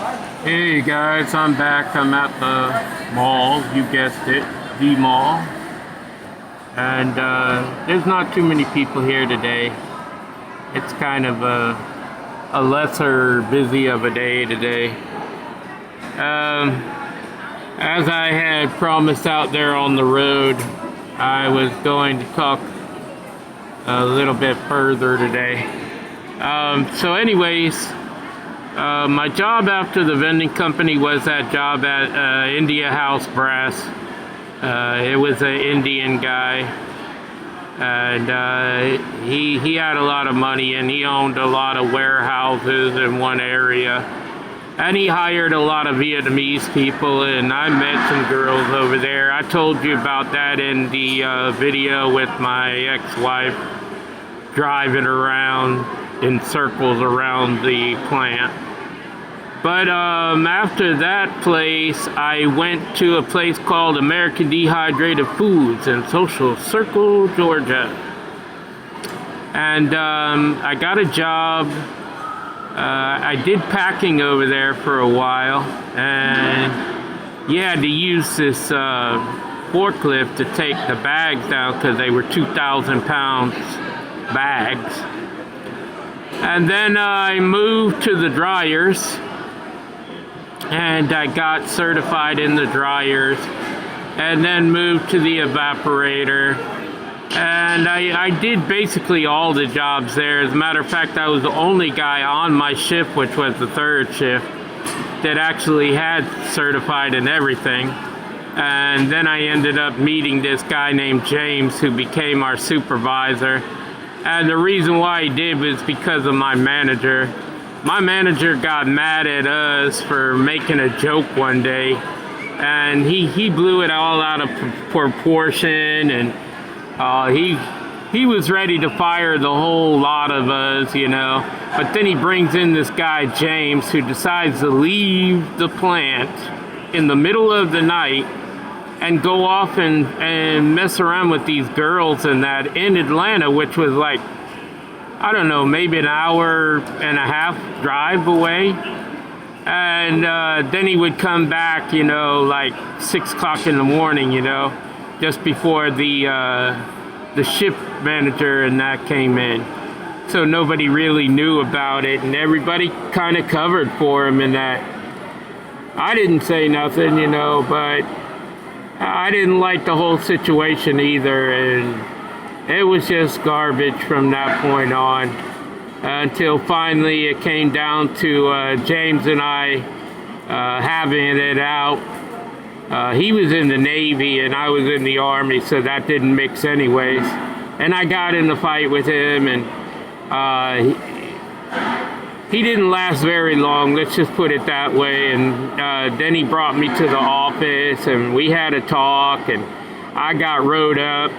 Hey guys, I'm back. I'm at the mall. You guessed it, the mall. And there's not too many people here today. It's kind of a lesser busy of a day today. As I had promised out there on the road, I was going to talk a little bit further today. Anyways, my job after the vending company was that job at India House Brass. It was an Indian guy, and he had a lot of money, and he owned a lot of warehouses in one area, and he hired a lot of Vietnamese people, and I met some girls over there. I told you about that in the video with my ex-wife driving around in circles around the plant. But after that place, I went to a place called American Dehydrated Foods in Social Circle, Georgia. And I got a job. I did packing over there for a while. And you had to use this forklift to take the bags down because they were 2,000 pounds bags. And then I moved to the dryers. And I got certified in the dryers, and then moved to the evaporator. And I did basically all the jobs there. As a matter of fact, I was the only guy on my shift, which was the third shift, that actually had certified in everything. And then I ended up meeting this guy named James, who became our supervisor. And the reason why he did was because of my manager. My manager got mad at us for making a joke one day, and he blew it all out of proportion, and he was ready to fire the whole lot of us, you know. But then he brings in this guy James, who decides to leave the plant in the middle of the night and go off and mess around with these girls in Atlanta, which was like, I don't know, maybe an hour and a half drive away. And then he would come back, you know, like 6 o'clock in the morning, you know, just before the shift manager and that came in. So nobody really knew about it, and everybody kind of covered for him in that. I didn't say nothing, you know, but I didn't like the whole situation either, and it was just garbage from that point on, until finally it came down to James and I having it out. He was in the Navy and I was in the Army, so that didn't mix anyways. And I got in the fight with him, and he didn't last very long, let's just put it that way. And then he brought me to the office and we had a talk, and I got rode up.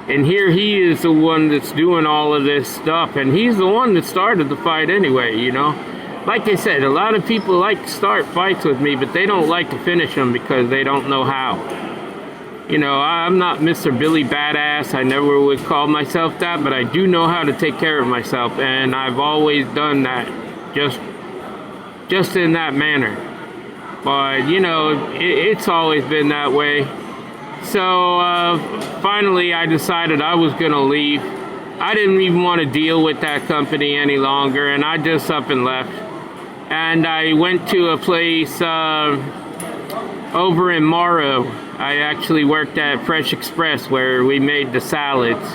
And here he is the one that's doing all of this stuff, and he's the one that started the fight anyway, you know. Like I said, a lot of people like to start fights with me, but they don't like to finish them because they don't know how. You know, I'm not Mr. Billy Badass. I never would call myself that, but I do know how to take care of myself, and I've always done that just in that manner. But, you know, it's always been that way. So finally I decided I was going to leave. I didn't even want to deal with that company any longer, and I just up and left. And I went to a place over in Morrow. I actually worked at Fresh Express, where we made the salads.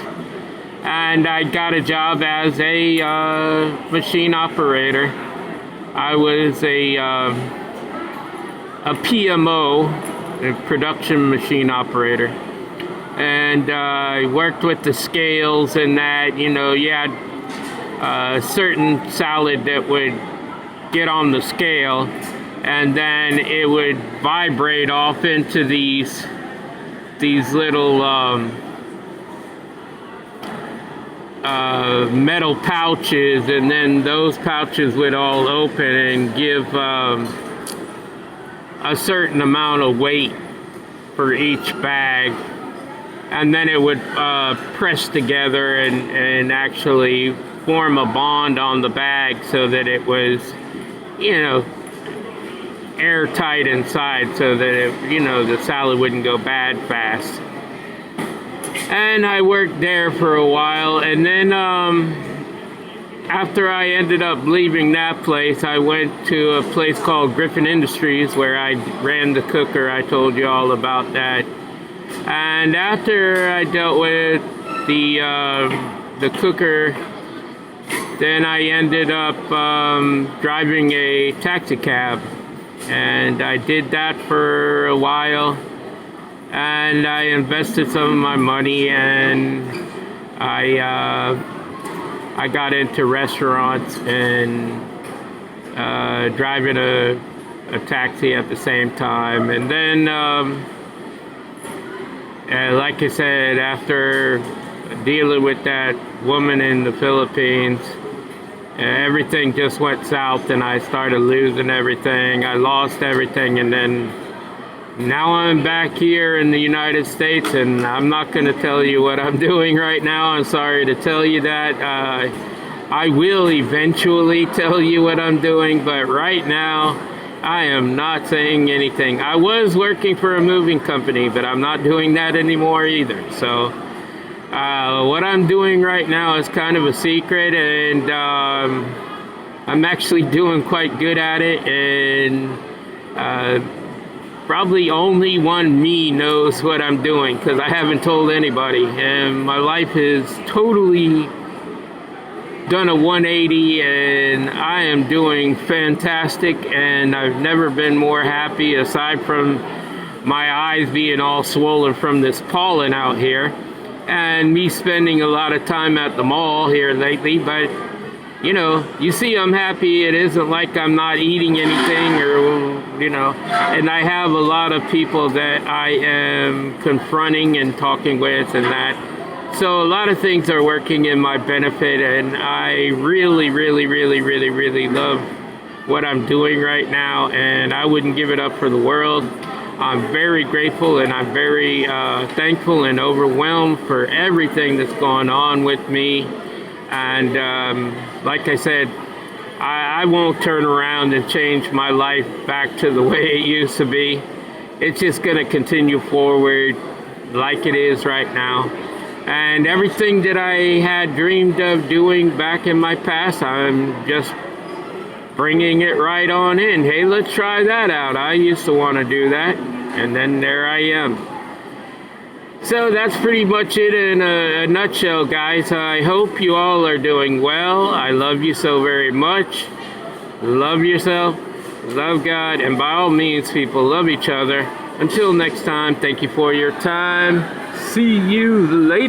And I got a job as a machine operator. I was a PMO, a production machine operator, and I worked with the scales and that. You know, you had a certain salad that would get on the scale, and then it would vibrate off into these little metal pouches, and then those pouches would all open and give a certain amount of weight for each bag, and then it would press together and actually form a bond on the bag so that it was, you know, airtight inside so that the salad wouldn't go bad fast. And I worked there for a while, and then after I ended up leaving that place, I went to a place called Griffin Industries where I ran the cooker. I told you all about that. And after I dealt with the cooker, then I ended up driving a taxi cab, and I did that for a while, and I invested some of my money, and I got into restaurants and driving a taxi at the same time. And then like I said, after dealing with that woman in the Philippines, everything just went south, and I started losing everything. I lost everything, and then now I'm back here in the United States, and I'm not going to tell you what I'm doing right now. I'm sorry to tell you that. I will eventually tell you what I'm doing, but right now I am not saying anything. I was working for a moving company, but I'm not doing that anymore either. So what I'm doing right now is kind of a secret, and I'm actually doing quite good at it, and probably only one me knows what I'm doing, because I haven't told anybody, and my life has totally done a 180, and I am doing fantastic, and I've never been more happy, aside from my eyes being all swollen from this pollen out here, and me spending a lot of time at the mall here lately. But you see, I'm happy. It isn't like I'm not eating anything, or and I have a lot of people that I am confronting and talking with, and that. So a lot of things are working in my benefit, and I really, really, really, really, really love what I'm doing right now, and I wouldn't give it up for the world. I'm very grateful, and I'm very thankful and overwhelmed for everything that's going on with me. And like I said, I won't turn around and change my life back to the way it used to be. It's just going to continue forward like it is right now. And everything that I had dreamed of doing back in my past, I'm just bringing it right on in. Hey, let's try that out. I used to want to do that, and then there I am. So that's pretty much it in a nutshell, guys. I hope you all are doing well. I love you so very much. Love yourself, love God, and by all means, people, love each other. Until next time, thank you for your time. See you later.